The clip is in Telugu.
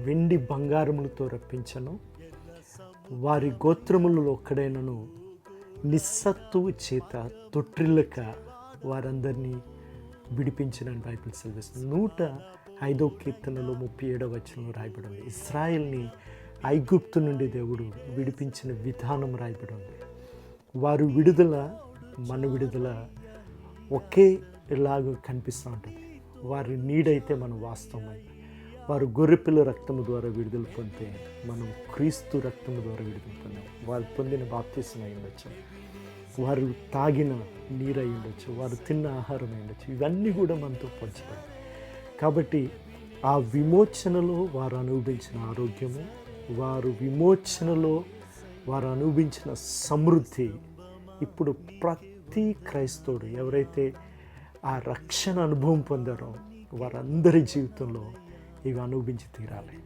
వెండి బంగారములతో రప్పించను, వారి గోత్రములలో ఒక్కడైనను నిస్సత్తువు చేత తొట్టిల్లక వారందరినీ విడిపించినని బైబిల్ సెలవిస్తుంది. 105వ కీర్తనలో 37వ వచనంలో రాయబడి ఉంది. ఇశ్రాయేల్ని ఐగుప్తు నుండి దేవుడు విడిపించిన విధానం రాయబడి ఉంది. వారి విడుదల మన విడుదల ఒకేలాగా కనిపిస్తూ ఉంటుంది. వారి నీడైతే మనం వాస్తవమైంది. వారు గొర్రెపిల్ల రక్తము ద్వారా విడుదల పొందితే మనం క్రీస్తు రక్తము ద్వారా విడుదల పొందాం. వారు పొందిన బాప్తిసం అయి ఉండొచ్చు, వారు తాగిన నీరు అయి ఉండొచ్చు, వారు తిన్న ఆహారం అయి ఉండొచ్చు. ఇవన్నీ కూడా మనతో పంచబడి, కాబట్టి ఆ విమోచనలో వారు అనుభవించిన ఆరోగ్యము, వారు విమోచనలో వారు అనుభవించిన సమృద్ధి ఇప్పుడు ప్రతి క్రైస్తవుడు ఎవరైతే ఆ రక్షణ అనుభవం పొందారో వారందరి జీవితంలో ఇవి అనుభవించి తీరాలి.